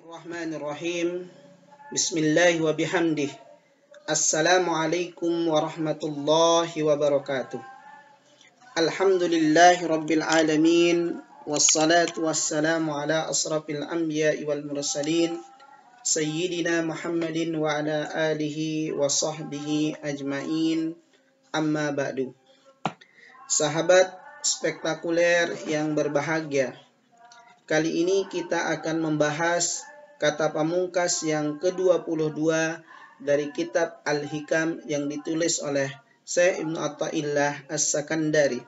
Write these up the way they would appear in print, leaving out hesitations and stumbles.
Bismillahirrahmanirrahim. Bismillah wa bihamdih. Assalamualaikum warahmatullahi wabarakatuh. Alhamdulillahi rabbil alamin. Wassalatu wassalamu ala asrafil anbiya'i wal mursalin. Sayyidina Muhammadin wa ala alihi wa sahbihi ajmain. Amma ba'du. Sahabat spektakuler yang berbahagia, kali ini kita akan membahas kata pamungkas yang ke-22 dari kitab Al-Hikam yang ditulis oleh Syekh Ibnu Athaillah As-Sakandari.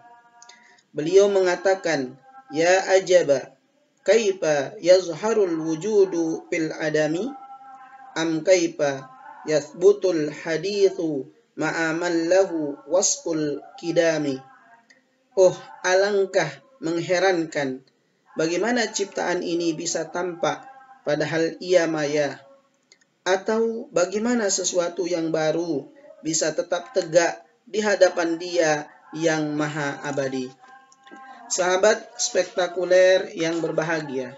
Beliau mengatakan, "Ya ajaba, kaifa yazharul wujudu fil adami, am kaifa yathbutul hadithu ma'aman lahu wasful kidami." Oh, alangkah mengherankan, bagaimana ciptaan ini bisa tampak padahal ia maya? Atau bagaimana sesuatu yang baru bisa tetap tegak di hadapan Dia yang maha abadi? Sahabat spektakuler yang berbahagia,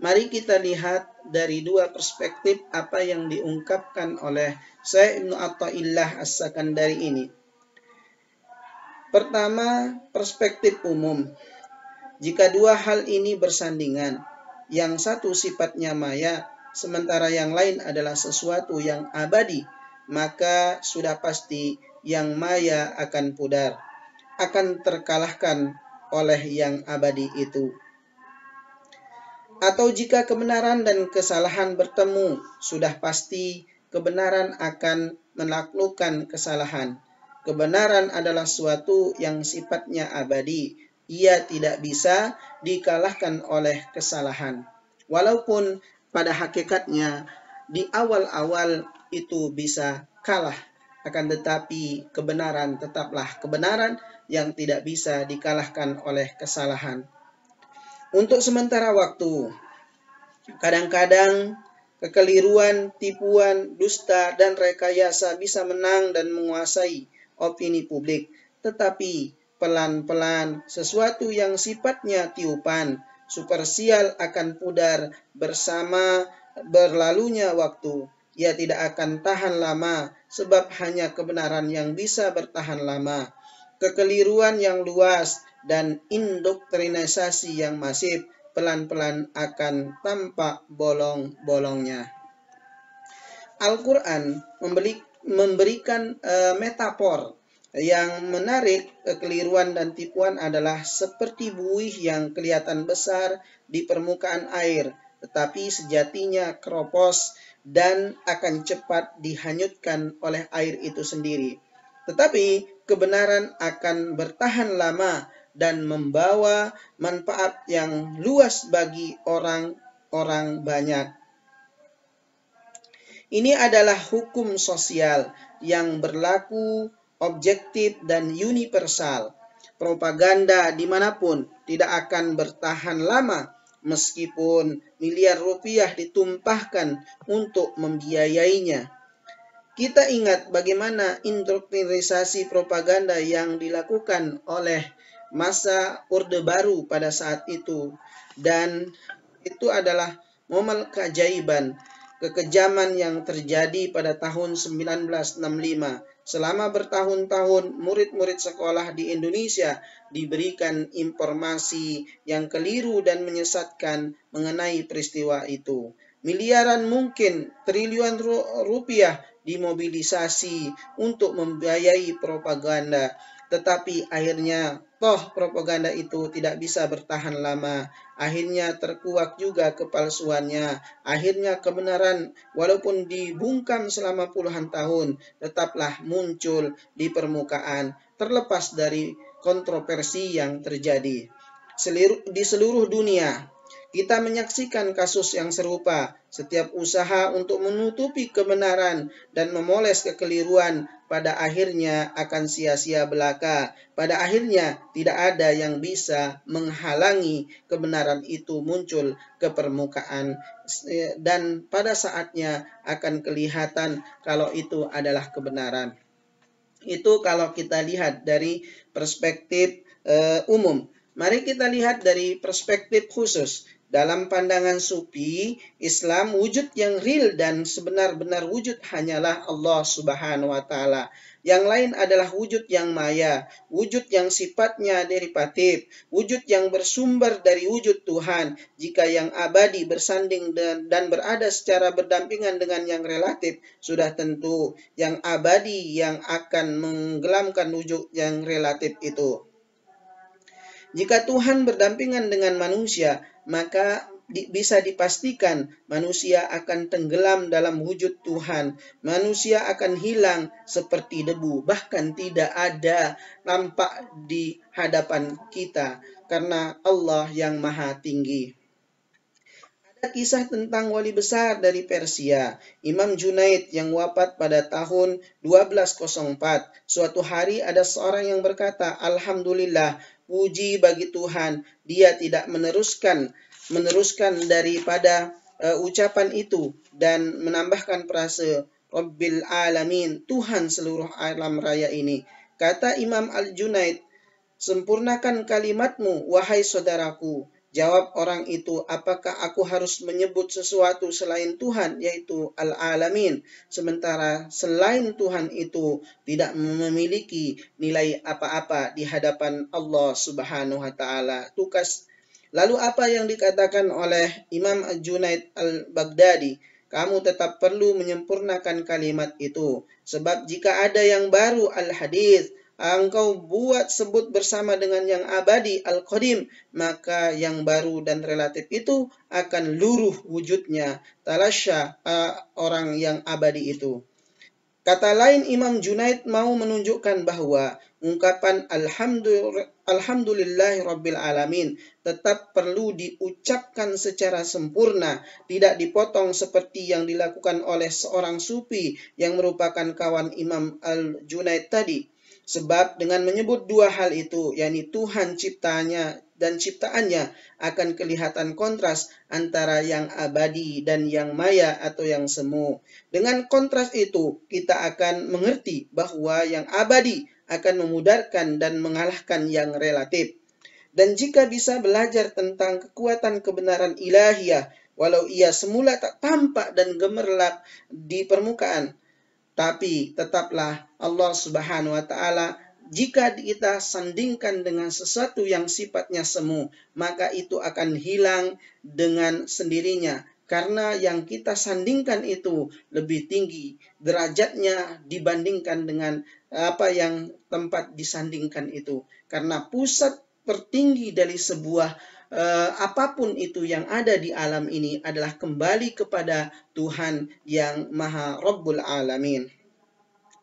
mari kita lihat dari dua perspektif apa yang diungkapkan oleh Syekh Ibnu Athaillah As-Sakandari ini. Pertama, perspektif umum. Jika dua hal ini bersandingan, yang satu sifatnya maya, sementara yang lain adalah sesuatu yang abadi, maka sudah pasti yang maya akan pudar, akan terkalahkan oleh yang abadi itu. Atau jika kebenaran dan kesalahan bertemu, sudah pasti kebenaran akan menaklukkan kesalahan. Kebenaran adalah suatu yang sifatnya abadi. Ia tidak bisa dikalahkan oleh kesalahan. Walaupun pada hakikatnya di awal-awal itu bisa kalah, akan tetapi kebenaran tetaplah kebenaran yang tidak bisa dikalahkan oleh kesalahan. Untuk sementara waktu, kadang-kadang kekeliruan, tipuan, dusta, dan rekayasa bisa menang dan menguasai opini publik, tetapi pelan-pelan sesuatu yang sifatnya tiupan, supersial akan pudar bersama berlalunya waktu. Ia tidak akan tahan lama, sebab hanya kebenaran yang bisa bertahan lama. Kekeliruan yang luas dan indoktrinisasi yang masif pelan-pelan akan tampak bolong-bolongnya. Al-Quran memberikan metafor yang menarik. Kekeliruan dan tipuan adalah seperti buih yang kelihatan besar di permukaan air, tetapi sejatinya keropos dan akan cepat dihanyutkan oleh air itu sendiri. Tetapi kebenaran akan bertahan lama dan membawa manfaat yang luas bagi orang-orang banyak. Ini adalah hukum sosial yang berlaku objektif dan universal. Propaganda dimanapun tidak akan bertahan lama meskipun miliar rupiah ditumpahkan untuk membiayainya. Kita ingat bagaimana indoktrinisasi propaganda yang dilakukan oleh masa Orde Baru pada saat itu, dan itu adalah momen keajaiban, kekejaman yang terjadi pada tahun 1965. Selama bertahun-tahun, murid-murid sekolah di Indonesia diberikan informasi yang keliru dan menyesatkan mengenai peristiwa itu. Miliaran, mungkin triliunan rupiah dimobilisasi untuk membiayai propaganda. Tetapi akhirnya toh propaganda itu tidak bisa bertahan lama. Akhirnya terkuak juga kepalsuannya. Akhirnya kebenaran walaupun dibungkam selama puluhan tahun tetaplah muncul di permukaan, terlepas dari kontroversi yang terjadi di seluruh dunia. Kita menyaksikan kasus yang serupa. Setiap usaha untuk menutupi kebenaran dan memoles kekeliruan pada akhirnya akan sia-sia belaka. Pada akhirnya tidak ada yang bisa menghalangi kebenaran itu muncul ke permukaan, dan pada saatnya akan kelihatan kalau itu adalah kebenaran. Itu kalau kita lihat dari perspektif umum. Mari kita lihat dari perspektif khusus. Dalam pandangan Sufi, Islam wujud yang real dan sebenar-benar wujud hanyalah Allah Subhanahu wa Ta'ala. Yang lain adalah wujud yang maya, wujud yang sifatnya derivatif, wujud yang bersumber dari wujud Tuhan. Jika yang abadi bersanding dan berada secara berdampingan dengan yang relatif, sudah tentu yang abadi yang akan menggelamkan wujud yang relatif itu. Jika Tuhan berdampingan dengan manusia, maka bisa dipastikan manusia akan tenggelam dalam wujud Tuhan. Manusia akan hilang seperti debu, bahkan tidak ada nampak di hadapan kita karena Allah yang Maha Tinggi. Ada kisah tentang wali besar dari Persia, Imam Junaid yang wafat pada tahun 1204. Suatu hari ada seorang yang berkata, "Alhamdulillah, puji bagi Tuhan, dia tidak meneruskan daripada ucapan itu dan menambahkan frase Rabbil Alamin, Tuhan seluruh alam raya ini." Kata Imam Al-Junaid, "Sempurnakan kalimatmu, wahai saudaraku." Jawab orang itu, "Apakah aku harus menyebut sesuatu selain Tuhan, yaitu Al-Alamin, sementara selain Tuhan itu tidak memiliki nilai apa-apa di hadapan Allah Subhanahu wa Ta'ala?" Lalu apa yang dikatakan oleh Imam Junaid al-Baghdadi? Kamu tetap perlu menyempurnakan kalimat itu. Sebab jika ada yang baru al-hadis, engkau buat sebut bersama dengan yang abadi al-qadim, maka yang baru dan relatif itu akan luruh wujudnya. Talasya orang yang abadi itu. Kata lain, Imam Junaid mau menunjukkan bahwa ungkapan Alhamdulillahi Rabbil Alamin tetap perlu diucapkan secara sempurna, tidak dipotong seperti yang dilakukan oleh seorang sufi yang merupakan kawan Imam Al-Junaid tadi. Sebab dengan menyebut dua hal itu, yakni Tuhan ciptanya dan ciptaannya, akan kelihatan kontras antara yang abadi dan yang maya atau yang semu. Dengan kontras itu, kita akan mengerti bahwa yang abadi akan memudarkan dan mengalahkan yang relatif. Dan jika bisa belajar tentang kekuatan kebenaran ilahiyah, walau ia semula tak tampak dan gemerlap di permukaan, tapi tetaplah Allah Subhanahu wa Ta'ala. Jika kita sandingkan dengan sesuatu yang sifatnya semu, maka itu akan hilang dengan sendirinya. Karena yang kita sandingkan itu lebih tinggi derajatnya dibandingkan dengan apa yang tempat disandingkan itu. Karena pusat tertinggi dari sebuah apapun itu yang ada di alam ini adalah kembali kepada Tuhan yang Maha Rabbul Alamin.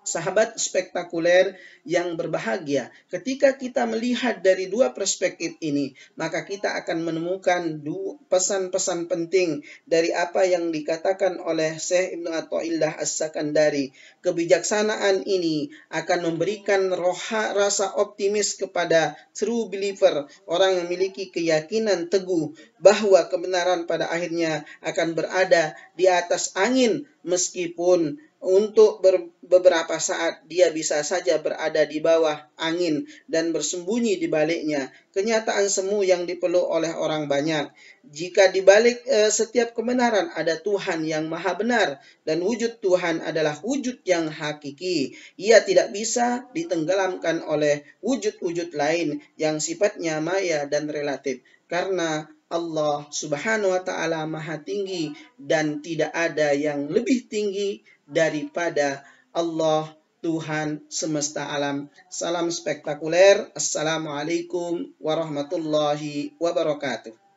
Sahabat spektakuler yang berbahagia, ketika kita melihat dari dua perspektif ini, maka kita akan menemukan pesan-pesan penting dari apa yang dikatakan oleh Syekh Ibnu Athaillah As-Sakandari. Kebijaksanaan ini akan memberikan rasa optimis kepada true believer, orang yang memiliki keyakinan teguh bahwa kebenaran pada akhirnya akan berada di atas angin, meskipun untuk beberapa saat dia bisa saja berada di bawah angin dan bersembunyi di baliknya. Kenyataan semu yang dipeluk oleh orang banyak. Jika di balik setiap kebenaran ada Tuhan yang maha benar, dan wujud Tuhan adalah wujud yang hakiki, ia tidak bisa ditenggelamkan oleh wujud-wujud lain yang sifatnya maya dan relatif. Karena Allah Subhanahu wa Ta'ala Maha Tinggi dan tidak ada yang lebih tinggi daripada Allah Tuhan semesta alam. Salam spektakuler. Assalamualaikum warahmatullahi wabarakatuh.